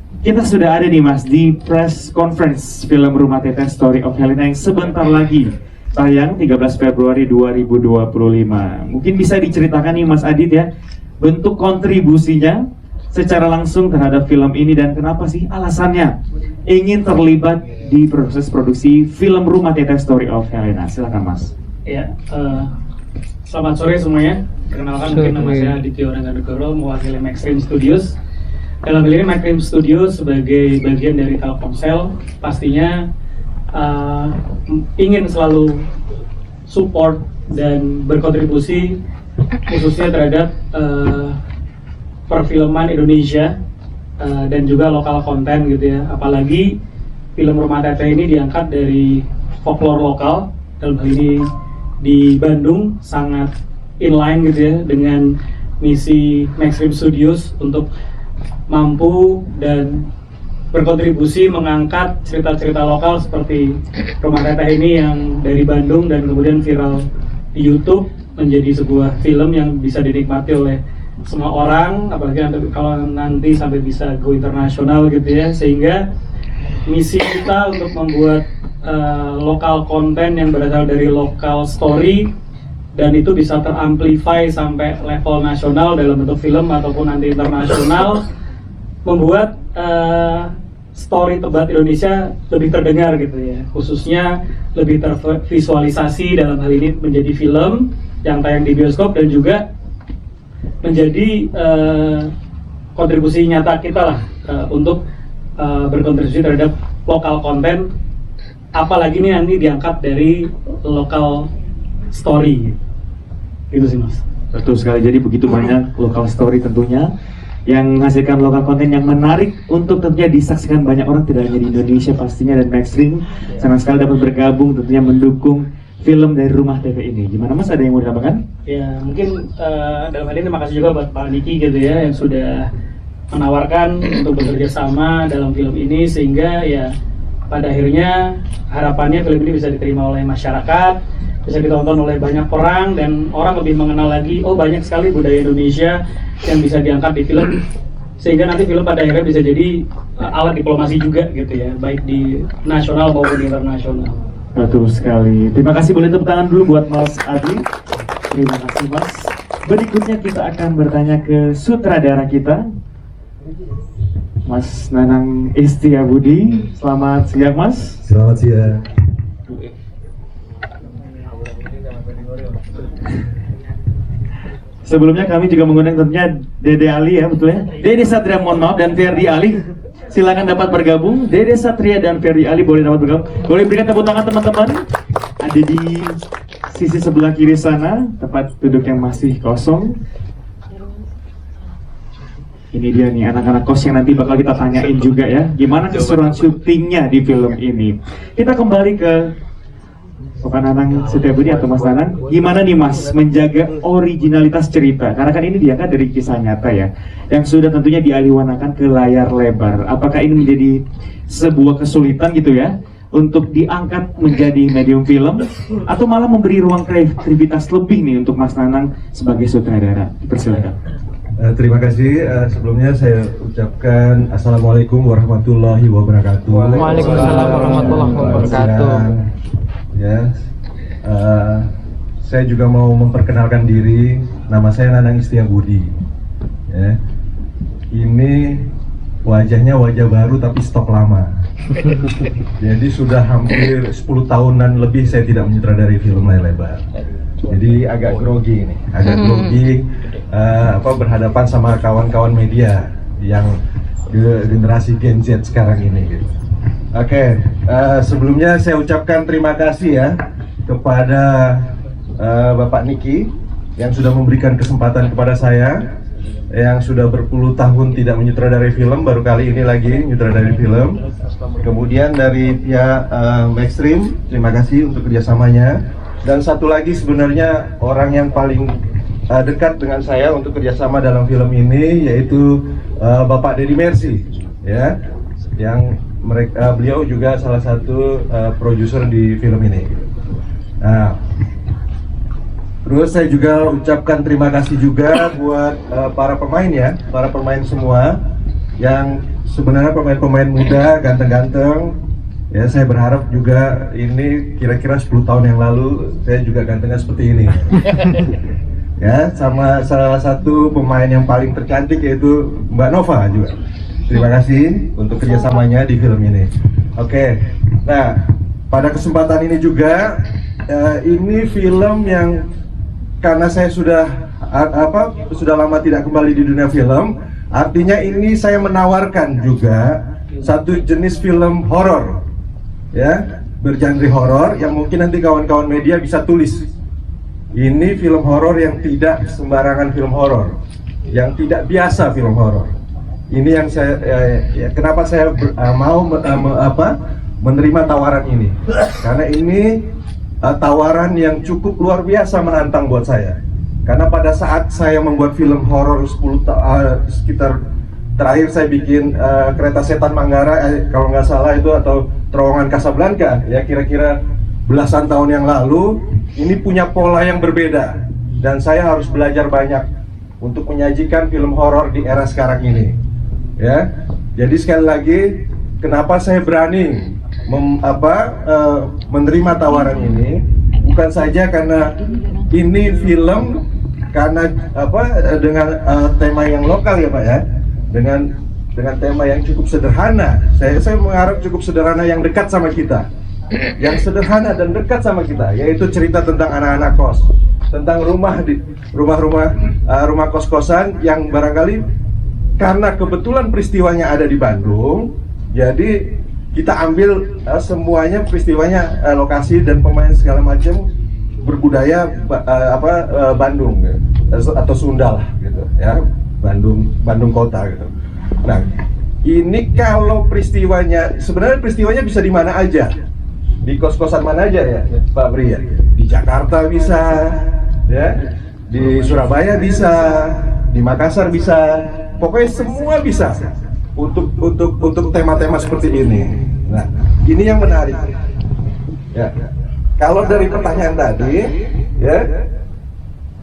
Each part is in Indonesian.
Kita sudah ada nih Mas di press conference film Rumah Teteh Story of Helena yang sebentar lagi tayang 13 Februari 2025. Mungkin bisa diceritakan nih Mas Adit ya, bentuk kontribusinya secara langsung terhadap film ini dan kenapa sih alasannya ingin terlibat di proses produksi film Rumah Teteh Story of Helena. Silakan Mas. Ya, selamat sore semuanya. Perkenalkan, mungkin nama saya Adityo Rangganegoro, mewakili Maxstream Studios. Dalam hal ini Maxstream Studios sebagai bagian dari Telkomsel pastinya ingin selalu support dan berkontribusi khususnya terhadap perfilman Indonesia dan juga lokal konten gitu ya. Apalagi film Rumah Teteh ini diangkat dari folklore lokal, dalam hal ini di Bandung, sangat inline gitu ya dengan misi Maxstream Studios untuk mampu dan berkontribusi mengangkat cerita-cerita lokal seperti Rumah Teteh ini yang dari Bandung dan kemudian viral di YouTube menjadi sebuah film yang bisa dinikmati oleh semua orang, apalagi kalau nanti sampai bisa go internasional gitu ya. Sehingga misi kita untuk membuat lokal konten yang berasal dari lokal story dan itu bisa teramplify sampai level nasional dalam bentuk film ataupun nanti internasional, membuat story Tebet Indonesia lebih terdengar gitu ya, khususnya lebih tervisualisasi dalam hal ini menjadi film yang tayang di bioskop dan juga menjadi kontribusi nyata kita lah untuk berkontribusi terhadap lokal konten, apalagi ini nanti diangkat dari lokal story gitu sih Mas. Betul sekali, jadi begitu banyak lokal story tentunya yang menghasilkan lokal konten yang menarik untuk tentunya disaksikan banyak orang, tidak hanya di Indonesia pastinya. Dan Maxstream senang sekali dapat bergabung tentunya mendukung film dari Rumah Teteh ini. Gimana Mas, ada yang mau ditambahkan? Ya mungkin dalam hal ini terima kasih juga buat Pak Niki gitu ya yang sudah menawarkan untuk bekerja sama dalam film ini, sehingga ya pada akhirnya harapannya film ini bisa diterima oleh masyarakat, bisa ditonton oleh banyak orang dan orang lebih mengenal lagi, oh banyak sekali budaya Indonesia yang bisa diangkat di film, sehingga nanti film pada akhirnya bisa jadi alat diplomasi juga gitu ya, baik di nasional maupun internasional. Betul sekali. Terima kasih, boleh tepuk tangan dulu buat Mas Adi. Terima kasih Mas. Berikutnya kita akan bertanya ke sutradara kita, Mas Nanang Istiabudi. Selamat siang Mas. Selamat siang. Sebelumnya kami juga mengundang tentunya Dede Ali ya, betul ya? Dede Satria, mohon maaf, dan Ferdi Ali. Silakan dapat bergabung. Dede Satria dan Ferdi Ali boleh dapat bergabung. Boleh berikan tepuk tangan teman-teman. Ada di sisi sebelah kiri sana, tempat duduk yang masih kosong. Ini dia nih anak-anak kos yang nanti bakal kita tanyain juga ya, gimana keseruan syutingnya di film ini. Kita kembali ke Bapak Nanang Setiabudi atau Mas Nanang, gimana nih Mas menjaga originalitas cerita? Karena kan ini diangkat dari kisah nyata ya, yang sudah tentunya dialihwanakan ke layar lebar. Apakah ini menjadi sebuah kesulitan gitu ya untuk diangkat menjadi medium film, atau malah memberi ruang kreativitas lebih nih untuk Mas Nanang sebagai sutradara? Persilakan. Terima kasih. Sebelumnya saya ucapkan Assalamualaikum warahmatullahi wabarakatuh. Waalaikumsalam warahmatullahi wabarakatuh. Ya, saya juga mau memperkenalkan diri. Nama saya Nanang Istiabudi. Ya, ini wajahnya wajah baru tapi stok lama. Jadi sudah hampir 10 tahunan lebih saya tidak menyutradarai film layar lebar. Jadi agak grogi nih, grogi berhadapan sama kawan-kawan media yang generasi Gen Z sekarang ini gitu. Oke, sebelumnya saya ucapkan terima kasih ya kepada Bapak Niki yang sudah memberikan kesempatan kepada saya, yang sudah berpuluh tahun tidak menyutradarai film, baru kali ini lagi menyutradarai film. Kemudian dari pihak Maxstream, terima kasih untuk kerjasamanya. Dan satu lagi sebenarnya orang yang paling dekat dengan saya untuk kerjasama dalam film ini, yaitu Bapak Deddy Mercy, ya, yang beliau juga salah satu produser di film ini. Nah, terus saya juga ucapkan terima kasih juga buat para pemain ya, para pemain semua yang sebenarnya pemain-pemain muda ganteng-ganteng. Ya, saya berharap juga ini kira-kira 10 tahun yang lalu saya juga gantengnya seperti ini. Ya, sama salah satu pemain yang paling tercantik yaitu Mbak Nova juga. Terima kasih untuk kerjasamanya di film ini. Oke, nah pada kesempatan ini juga ini film yang karena saya sudah lama tidak kembali di dunia film, artinya ini saya menawarkan juga satu jenis film horor. Ya, bergenre horor yang mungkin nanti kawan-kawan media bisa tulis. Ini film horor yang tidak sembarangan film horor, yang tidak biasa film horor. Ini yang saya kenapa saya mau menerima tawaran ini, karena ini tawaran yang cukup luar biasa menantang buat saya. Karena pada saat saya membuat film horor sekitar terakhir saya bikin Kereta Setan Manggara kalau nggak salah itu, atau Terowongan Casablanca ya, kira-kira belasan tahun yang lalu. Ini punya pola yang berbeda dan saya harus belajar banyak untuk menyajikan film horor di era sekarang ini ya. Jadi sekali lagi, kenapa saya berani menerima tawaran ini, bukan saja karena ini film dengan tema yang lokal ya Pak ya, dengan tema yang cukup sederhana. Saya mengharap cukup sederhana, yang dekat sama kita, yang sederhana dan dekat sama kita, yaitu cerita tentang anak-anak kos, tentang rumah kos-kosan yang barangkali karena kebetulan peristiwanya ada di Bandung, jadi kita ambil semuanya peristiwanya, lokasi dan pemain segala macam berbudaya Bandung atau Sunda lah gitu ya, Bandung kota gitu. Nah, ini kalau sebenarnya peristiwanya bisa di mana aja, di kos-kosan mana aja ya Pak Bri ya, di Jakarta bisa ya, di Surabaya bisa, di Makassar bisa, pokoknya semua bisa untuk tema-tema seperti ini. Nah, ini yang menarik ya. Kalau dari pertanyaan tadi ya,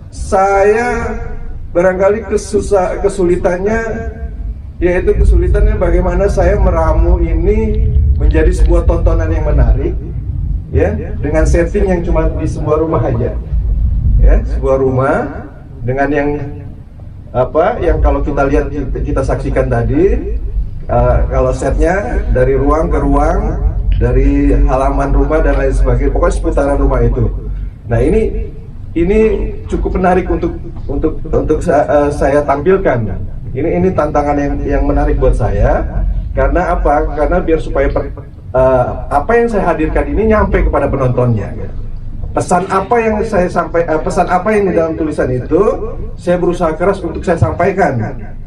saya barangkali kesulitannya bagaimana saya meramu ini menjadi sebuah tontonan yang menarik ya, dengan setting yang cuma di sebuah rumah aja ya, sebuah rumah dengan yang kalau kita lihat, kita saksikan tadi, kalau setnya dari ruang ke ruang, dari halaman rumah dan lain sebagainya, pokoknya seputaran rumah itu. Nah, ini cukup menarik untuk saya tampilkan. Ini tantangan yang menarik buat saya. Karena apa? Karena biar supaya apa yang saya hadirkan ini nyampe kepada penontonnya. Pesan apa yang pesan apa yang di dalam tulisan itu, saya berusaha keras untuk saya sampaikan,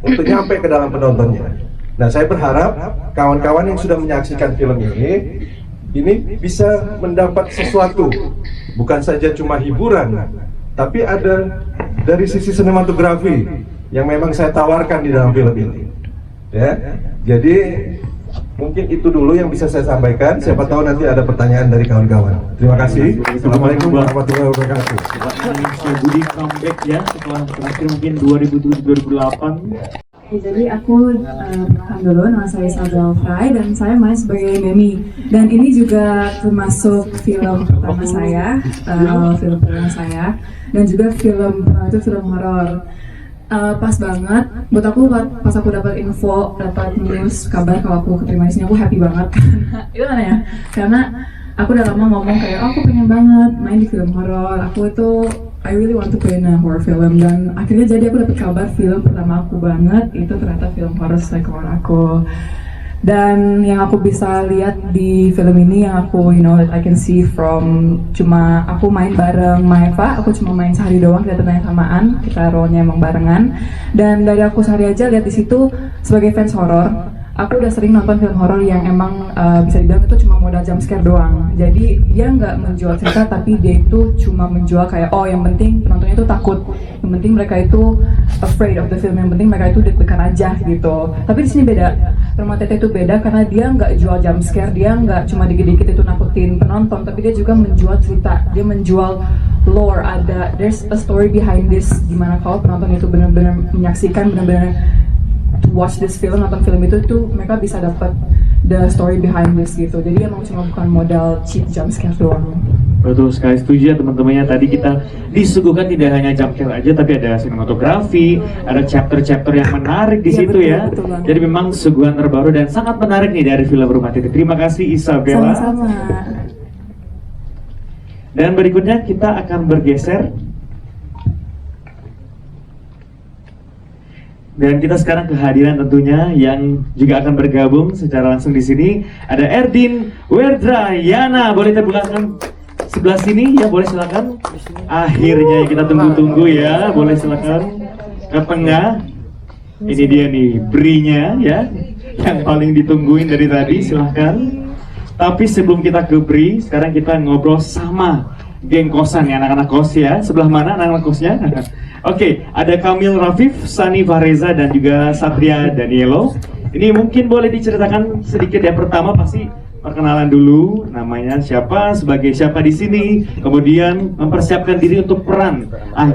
untuk nyampe ke dalam penontonnya. Nah, saya berharap kawan-kawan yang sudah menyaksikan film ini bisa mendapat sesuatu, bukan saja cuma hiburan, tapi ada dari sisi sinematografi yang memang saya tawarkan di dalam film ini. Ya, jadi mungkin itu dulu yang bisa saya sampaikan. Siapa tahu nanti ada pertanyaan dari kawan-kawan. Terima kasih. Assalamualaikum warahmatullahi wabarakatuh. Saya Budi comeback ya setelah terakhir mungkin 2007-2008. Jadi aku perkenalkan dulu, nama saya Isabel Fry dan saya main sebagai Memi. Dan ini juga termasuk film pertama saya, dan juga film horor. Pas banget buat aku, pas aku dapat info, dapat news, kabar kalau aku keterima di sini, aku happy banget. Itu kan ya, karena aku udah lama ngomong kayak, aku pengen banget main di film horor. Aku itu I really want to play in a horror film, dan akhirnya jadi aku dapat kabar film pertama aku banget itu ternyata film horror sekeluar aku. Dan yang aku bisa lihat di film ini, yang aku that I can see from, cuma aku main bareng Maeva, aku cuma main sehari doang, kita tanya samaan, kita role-nya emang barengan. Dan dari aku sehari aja lihat di situ sebagai fans horor, aku udah sering nonton film horor yang emang bisa dibilang itu cuma modal jump scare doang. Jadi dia nggak menjual cerita, tapi dia itu cuma menjual kayak, oh yang penting penontonnya itu takut, yang penting mereka itu afraid of the film, yang penting mereka itu deg-degan aja gitu. Tapi di sini beda, Rumah Tete itu beda karena dia nggak jual jump scare, dia nggak cuma dikit-dikit itu nakutin penonton, tapi dia juga menjual cerita, dia menjual lore, there's a story behind this, gimana kalau penonton itu benar-benar menyaksikan, benar-benar watch this film, nonton film itu tuh mereka bisa dapat the story behind this gitu. Jadi emang cuma bukan modal cheap jump scare doang. Betul sekali, setuju ya teman-teman ya. Tadi kita disuguhkan tidak hanya jump scare aja, tapi ada sinematografi, ada chapter-chapter yang menarik di Iya, situ betul, ya. betul banget. Jadi memang suguhan terbaru dan sangat menarik nih dari film Rumah Titik. Terima kasih Isabella. Sama-sama. Dan berikutnya kita akan bergeser. Dan kita sekarang kehadiran tentunya yang juga akan bergabung secara langsung di sini. Ada Erdin Werdrayana, boleh terbelakang sebelah sini ya, boleh silakan. Akhirnya yang kita tunggu-tunggu ya, boleh silakan ke tengah. Ini dia nih Brinya ya, yang paling ditungguin dari tadi, silahkan. Tapi sebelum kita ke Bri, sekarang kita ngobrol sama geng kosan ya, anak-anak kos ya. Sebelah mana anak-anak kosnya? Oke, ada Kamil Rafif, Sani Fareza, dan juga Satria Danielo. Ini mungkin boleh diceritakan sedikit ya. Pertama pasti perkenalan dulu, namanya siapa, sebagai siapa di sini, kemudian mempersiapkan diri untuk peran.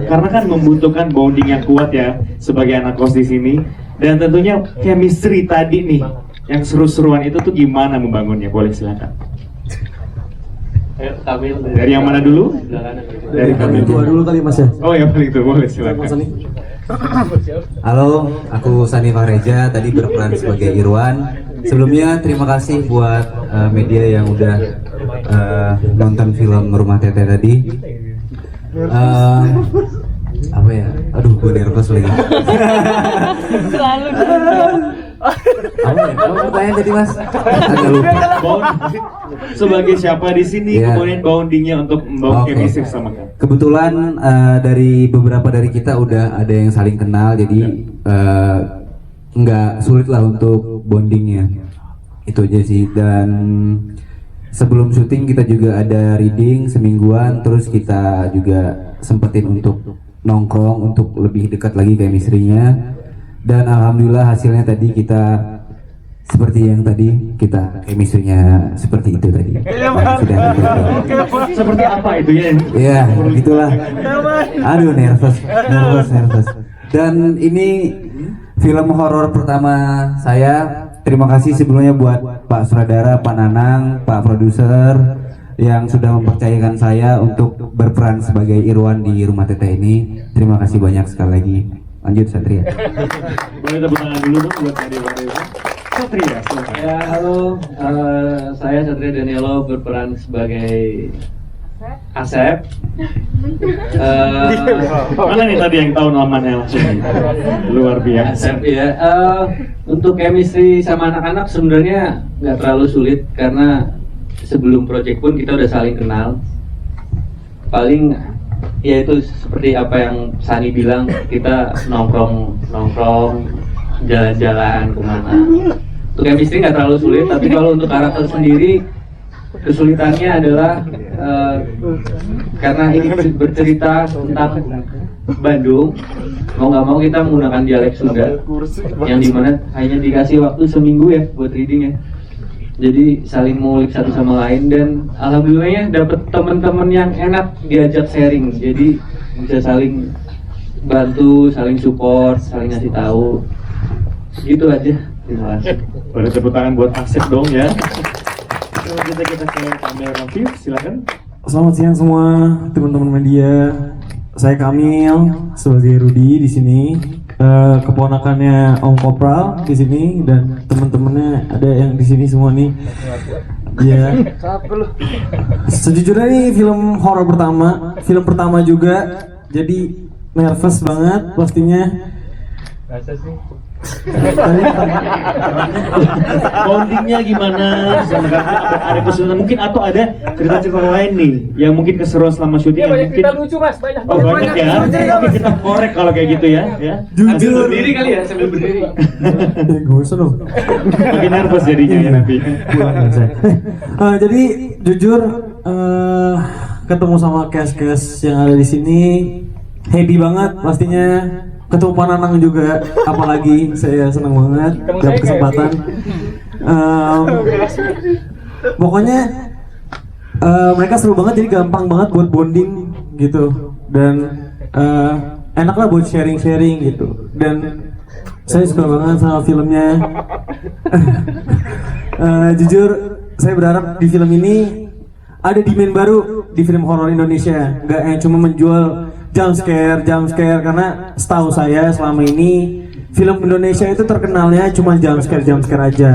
Karena kan membutuhkan bonding yang kuat ya sebagai anak kos di sini. Dan tentunya chemistry tadi nih, yang seru-seruan itu tuh gimana membangunnya? Boleh silakan. Dari yang mana dulu? Dari Kamil dulu kali Mas ya. Oh yang paling itu boleh silakan. Halo, aku Sani Fareza, tadi berperan sebagai Irwan. Sebelumnya terima kasih buat media yang udah nonton film Rumah Teteh tadi. Apa ya? Aduh, gue nervous lagi. Selalu. Apa ya? Apa pertanyaan tadi Mas? Agak lupa. Sebagai siapa di sini, Iya. kemudian boundingnya untuk membangun Oke. chemistry sama kamu. Kebetulan dari beberapa dari kita udah ada yang saling kenal, jadi nggak sulit lah untuk bondingnya. Itu aja sih. Dan sebelum syuting kita juga ada reading semingguan, terus kita juga sempetin untuk nongkrong untuk lebih dekat lagi chemistry-nya. Dan alhamdulillah hasilnya tadi kita seperti yang tadi kita chemistry-nya seperti itu tadi. Sudah gitu. Seperti apa itu ya? Iya, gitulah. Aduh, nervous. Dan ini film horor pertama saya. Terima kasih sebelumnya buat Pak Sutradara, Pak Nanang, Pak Produser yang sudah mempercayakan saya untuk berperan sebagai Irwan di Rumah Teteh ini. Terima kasih banyak sekali lagi. Lanjut Satria. Boleh tepuk tangan dulu dong buat Ade Wareza. Satria, silakan. Ya, halo, saya Satria Danielo berperan sebagai Asep. Mana nih tadi yang tahu namanya langsung? Luar biasa. Asep ya. Untuk chemistry sama anak-anak sebenarnya nggak terlalu sulit karena sebelum project pun kita udah saling kenal. Paling ya itu seperti apa yang Sani bilang, kita nongkrong, jalan-jalan kemana. Untuk chemistry nggak terlalu sulit, tapi kalau untuk karakter sendiri kesulitannya adalah karena ini bercerita tentang Bandung, mau nggak mau kita menggunakan dialek Sunda, yang dimana hanya dikasih waktu seminggu ya buat reading ya. Jadi saling mengulik satu sama lain, dan alhamdulillahnya dapat teman-teman yang enak diajak sharing. Jadi bisa saling bantu, saling support, saling ngasih tahu. Gitu aja. Terima kasih. Boleh tepuk tangan buat Asep dong ya. Selanjutnya kita ke Kamil Rafif, silakan. Selamat siang semua teman-teman media. Saya Kamil sebagai Rudi di sini, keponakannya Om Kopral di sini, dan teman-temannya ada yang di sini semua nih. Ya. Sejujurnya ini film horor pertama, film pertama juga, jadi nervous banget pastinya. Bondingnya gimana? Ada kesulitan mungkin atau ada cerita-cerita lain nih yang mungkin keseruan selama syuting yang mungkin lucu mas, banyak. oh, banyak ya. Oke, kita korek kalau kayak gitu ya. Jujur. Berdiri kali ya, sambil berdiri. Gue seneng. Makin nervous jadinya ya nanti. Jadi jujur ketemu sama cast-cast yang ada di sini happy banget pastinya. Ketemu Pak Nanang juga, apalagi saya senang banget dapat kesempatan. Pokoknya mereka seru banget, jadi gampang banget buat bonding gitu, dan enak lah buat sharing-sharing gitu. Dan Saya suka banget sama filmnya. Jujur, saya berharap di film ini ada dimensi baru di film horor Indonesia. Nggak yang cuma menjual jump scare, karena setahu saya selama ini film Indonesia itu terkenalnya cuma jump scare aja.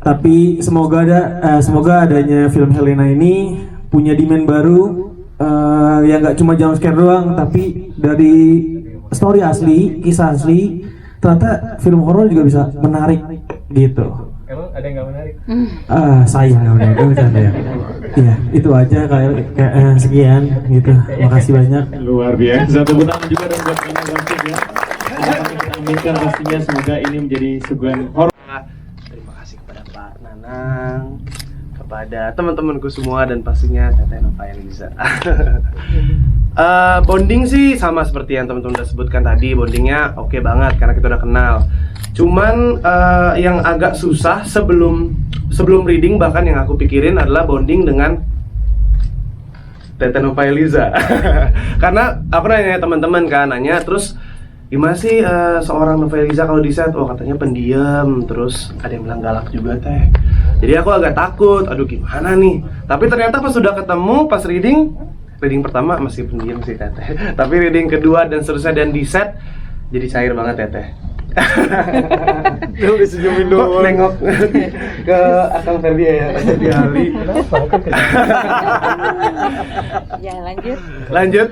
Tapi semoga adanya film Helena ini punya dimensi baru yang nggak cuma jump scare doang, tapi dari story asli, kisah asli, ternyata film horor juga bisa menarik gitu. Emang ada yang nggak menarik? Saya nggak menarik, bercanda ya. Iya, itu aja kayak sekian gitu. Makasih banyak. Luar biasa. Tepuk tangan juga dong buat Nanang Langsung ya. Kita aminkan pastinya semoga ini menjadi suguhan horor. Terima kasih kepada Pak Nanang, kepada teman-temanku semua, dan pastinya Teteh Nova Eliza. Bonding sih sama seperti yang teman-teman udah sebutkan tadi, bondingnya oke banget karena kita udah kenal. Cuman yang agak susah sebelum reading, bahkan yang aku pikirin adalah bonding dengan Teteh Nova Eliza. Karena aku nanya teman-teman kan, terus gimana sih seorang Nova Eliza kalau di set? Oh, katanya pendiam, terus ada yang bilang galak juga teh. Jadi aku agak takut, aduh gimana nih. Tapi ternyata pas sudah ketemu, pas reading pertama masih pendiam sih Teteh. Tapi reading kedua dan seterusnya dan di set jadi cair banget Teteh. Lu disenyumin doang. Nengok ke Akang Ferdi ya, Ferdi Ali. Ya Lanjut.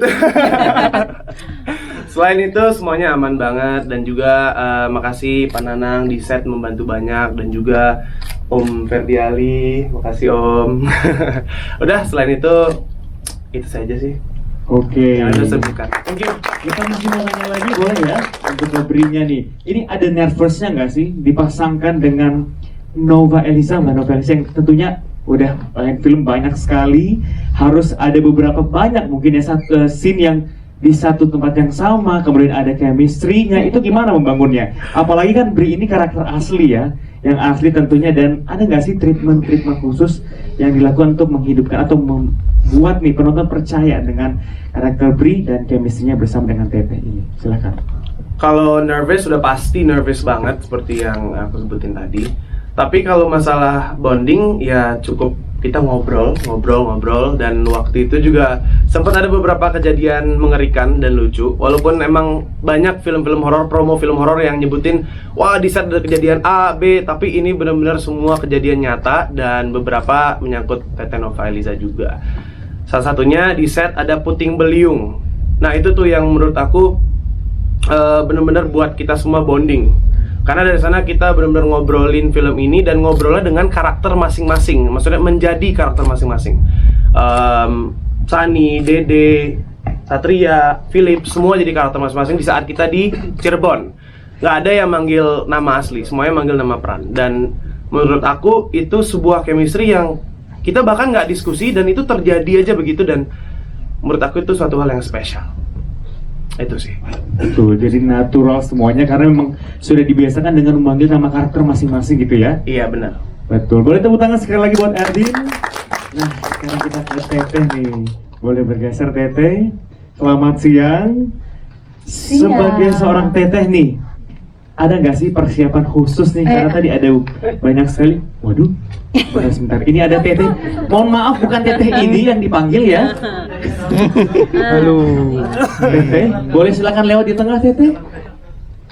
Selain itu semuanya aman banget, dan juga makasih Pak Nanang di set membantu banyak, dan juga Om Ferdi Ali, makasih Om. Udah, selain itu saja sih. Oke. Yang ada sebutkan. Thank you. Kita masih mau nanya lagi boleh ya untuk ngobrinya nih. Ini ada nervousnya nggak sih dipasangkan dengan Nova Eliza, Mbak Nova Eliza yang tentunya udah banyak film banyak sekali, harus ada beberapa banyak mungkin ya satu scene yang di satu tempat yang sama, kemudian ada chemistry-nya, itu gimana membangunnya? Apalagi kan Bri ini karakter asli ya, yang asli tentunya, dan ada nggak sih treatment khusus yang dilakukan untuk menghidupkan atau membuat nih penonton percaya dengan karakter Bri dan chemistry-nya bersama dengan Teteh ini? Silakan. Kalau nervous sudah pasti nervous banget seperti yang aku sebutin tadi. Tapi kalau masalah bonding ya cukup kita ngobrol, dan waktu itu juga sempat ada beberapa kejadian mengerikan dan lucu. Walaupun emang banyak film-film horor, promo film horor yang nyebutin wah di set ada kejadian A, B, tapi ini benar-benar semua kejadian nyata dan beberapa menyangkut Teteh Nova Eliza juga. Salah satunya di set ada puting beliung. Nah itu tuh yang menurut aku benar-benar buat kita semua bonding. Karena dari sana kita benar-benar ngobrolin film ini dan ngobrolnya dengan karakter masing-masing. Maksudnya menjadi karakter masing-masing. Sani, Dede, Satria, Philip, semua jadi karakter masing-masing di saat kita di Cirebon. Gak ada yang manggil nama asli, semuanya manggil nama peran. Dan menurut aku itu sebuah chemistry yang kita bahkan gak diskusi dan itu terjadi aja begitu. Dan menurut aku itu suatu hal yang spesial. Itu sih. Betul, jadi natural semuanya karena memang sudah dibiasakan dengan memanggil nama karakter masing-masing gitu ya. Iya benar. Betul, boleh tepuk tangan sekali lagi buat Erdin. Nah, sekarang kita ke Teteh nih. Boleh bergeser Teteh. Selamat siang. Sebagai seorang Teteh nih, ada nggak sih persiapan khusus nih? Karena tadi ada banyak sekali. Waduh, sebentar. Ini ada Teteh. Mohon maaf, bukan Teteh ini yang dipanggil ya. Halo. Teteh, boleh silakan lewat di tengah Teteh.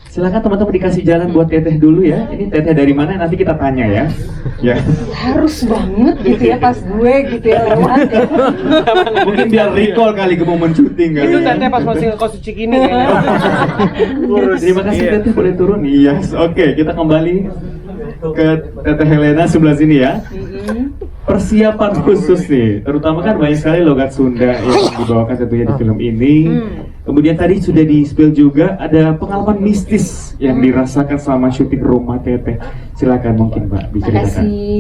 Silakan teman-teman dikasih jalan buat Teteh dulu ya. Ini Teteh dari mana? Nanti kita tanya ya. Ya. harus banget gitu ya pas gue gitu ya lewat ya. Mungkin biar recall kali ke momen syuting kali. Itu Teteh pas masih ngekos di Cikini kayaknya. Terima kasih Teteh, boleh turun. Iya. Oke, kita kembali ke Teteh Helena sebelah sini ya. Persiapan khusus nih, terutama kan banyak sekali logat Sunda yang dibawakan tentunya di film ini. Kemudian tadi sudah di-spill juga ada pengalaman mistis yang dirasakan selama syuting Rumah Teteh. Silakan mungkin Mbak Terima diceritakan. kasih.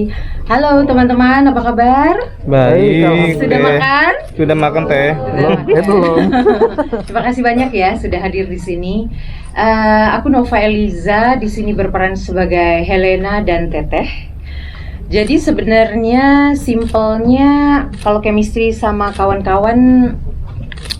Halo teman-teman, apa kabar? Baik. Sudah makan? Sudah makan teh? Belum. Terima kasih banyak ya sudah hadir di sini. Aku Nova Eliza, di sini berperan sebagai Helena dan Teteh. Jadi sebenarnya simpelnya kalau chemistry sama kawan-kawan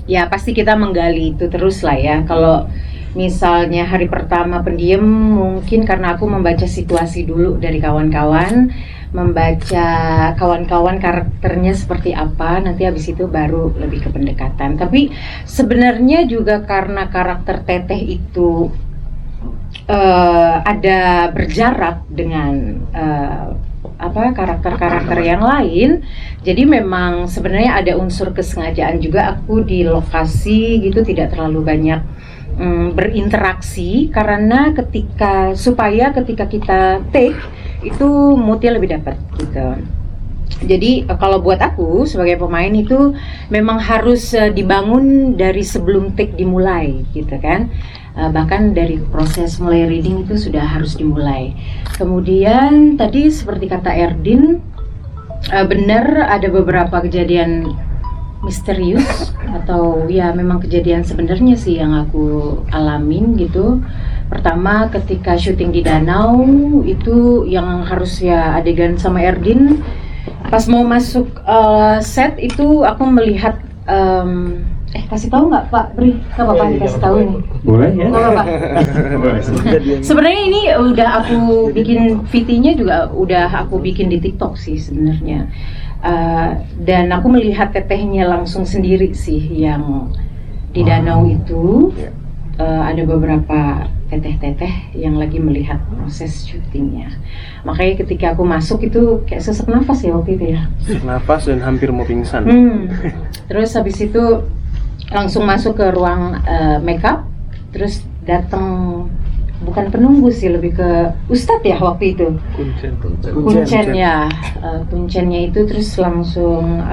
ya pasti kita menggali itu terus lah ya. Kalau Misalnya hari pertama pendiam, mungkin karena aku membaca situasi dulu dari kawan-kawan, membaca kawan-kawan karakternya seperti apa, nanti habis itu baru lebih ke pendekatan. Tapi sebenarnya juga karena karakter Teteh itu ada berjarak dengan karakter-karakter yang lain, jadi memang sebenarnya ada unsur kesengajaan juga aku di lokasi gitu tidak terlalu banyak berinteraksi, karena supaya ketika kita take itu moodnya lebih dapat gitu. Jadi kalau buat aku sebagai pemain itu memang harus dibangun dari sebelum take dimulai gitu kan. Bahkan dari proses mulai reading itu sudah harus dimulai. Kemudian tadi seperti kata Erdin, benar ada beberapa kejadian misterius atau ya memang kejadian sebenarnya sih yang aku alamin gitu. Pertama ketika syuting di danau itu yang harus ya adegan sama Erdin, pas mau masuk set itu aku melihat kasih tahu nggak Pak Bri? Nggak apa-apa dikasih tahu nih. Boleh ya? Nggak apa-apa. Sebenarnya ini udah aku bikin VT-nya juga udah aku bikin di TikTok sih sebenarnya. Dan aku melihat Tetehnya langsung sendiri sih yang di danau itu. Ada beberapa teteh-teteh yang lagi melihat proses syutingnya. Makanya ketika aku masuk itu kayak sesak nafas ya waktu itu ya. Sesak nafas dan hampir mau pingsan. Terus habis itu langsung masuk ke ruang makeup, terus datang bukan penunggu sih, lebih ke ustadz ya waktu itu. Kuncen ya, kuncennya itu terus langsung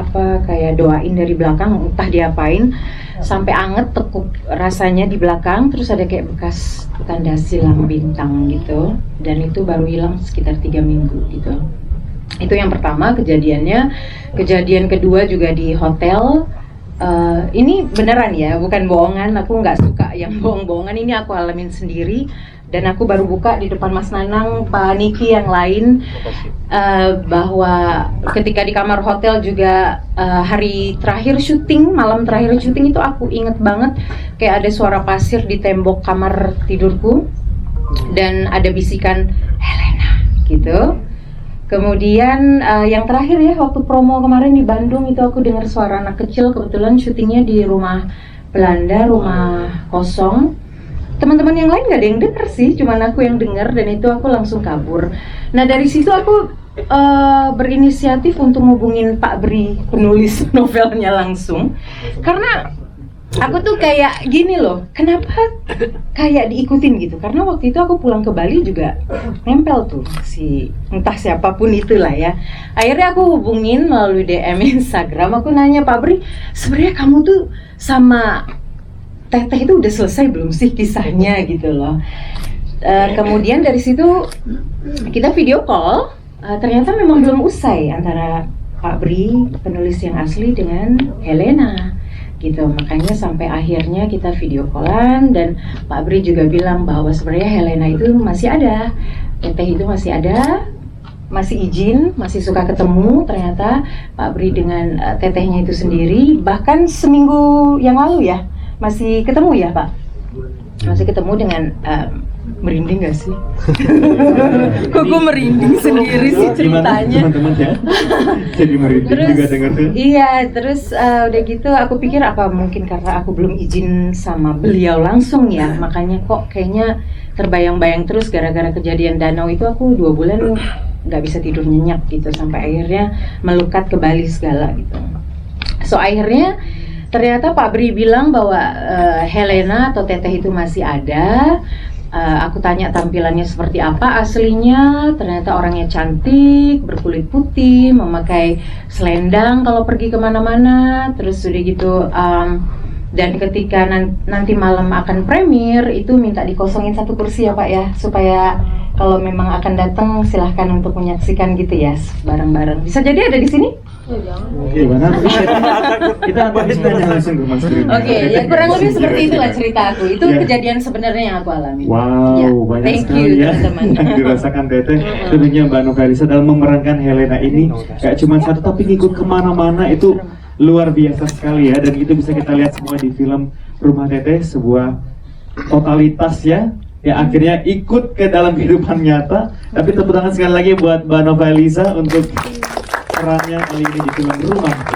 kayak doain dari belakang, entah diapain, sampai anget tekuk rasanya di belakang, terus ada kayak bekas tanda silang bintang gitu, dan itu baru hilang sekitar 3 minggu gitu. Itu yang pertama kejadiannya. Kejadian kedua juga di hotel. Ini beneran ya, bukan bohongan. Aku nggak suka yang bohong-bohongan. Ini aku alamin sendiri. Dan aku baru buka di depan Mas Nanang, Pak Niki yang lain, bahwa ketika di kamar hotel juga hari terakhir syuting, malam terakhir syuting itu aku inget banget kayak ada suara pasir di tembok kamar tidurku dan ada bisikan Helena gitu. Kemudian yang terakhir ya waktu promo kemarin di Bandung itu aku dengar suara anak kecil, kebetulan syutingnya di rumah Belanda, rumah kosong. Teman-teman yang lain nggak ada yang denger sih, cuman aku yang denger, dan itu aku langsung kabur. Nah dari situ aku berinisiatif untuk hubungin Pak Bri, penulis novelnya langsung, karena aku tuh kayak gini loh, kenapa kayak diikutin gitu? Karena waktu itu aku pulang ke Bali juga nempel tuh si entah siapapun itulah ya. Akhirnya aku hubungin melalui DM Instagram, aku nanya, Pak Bri, sebenarnya kamu tuh sama Teteh itu udah selesai belum sih kisahnya gitu loh. Kemudian dari situ kita video call, ternyata memang belum usai antara Pak Bri, penulis yang asli, dengan Helena gitu. Makanya sampai akhirnya kita video callan, dan Pak Bri juga bilang bahwa sebenarnya Helena itu masih ada, Teteh itu masih ada, masih izin, masih suka ketemu. Ternyata Pak Bri dengan Tetehnya itu sendiri, bahkan seminggu yang lalu ya masih ketemu ya Pak? Masih ketemu dengan merinding gak sih? Kok gue merinding sendiri sih ceritanya. Teman-teman ya? Jadi merinding terus, juga denger tuh. Iya, terus udah gitu aku pikir apa mungkin karena aku belum izin sama beliau langsung ya, makanya kok kayaknya terbayang-bayang terus. Gara-gara kejadian danau itu aku 2 bulan gak bisa tidur nyenyak gitu, sampai akhirnya melukat ke Bali segala gitu. So akhirnya ternyata Pak Bri bilang bahwa Helena atau Teteh itu masih ada. Aku tanya tampilannya seperti apa aslinya. Ternyata orangnya cantik, berkulit putih, memakai selendang kalau pergi kemana-mana. Terus udah gitu, dan ketika nanti malam akan premier itu minta dikosongin 1 kursi ya Pak ya, supaya kalau memang akan datang silahkan untuk menyaksikan gitu ya bareng-bareng. Bisa jadi ada di sini? Gimana? Kita habis nanya langsung ke Mas Bri. Oke, ya kurang lebih seperti itulah cerita aku. Itu kejadian sebenarnya yang aku alami. Wow, ya, banyak sekali ya yang dirasakan Teteh. Tentunya Mbak Novelisa dalam memerankan Helena ini gak cuma satu, tapi ngikut kemana-mana, itu luar biasa sekali ya. Dan itu bisa kita lihat semua di film Rumah Teteh, sebuah totalitas ya akhirnya ikut ke dalam kehidupan nyata. Tapi tepuk tangan sekali lagi buat Mbak Nova Eliza untuk perannya kali ini di film Rumah.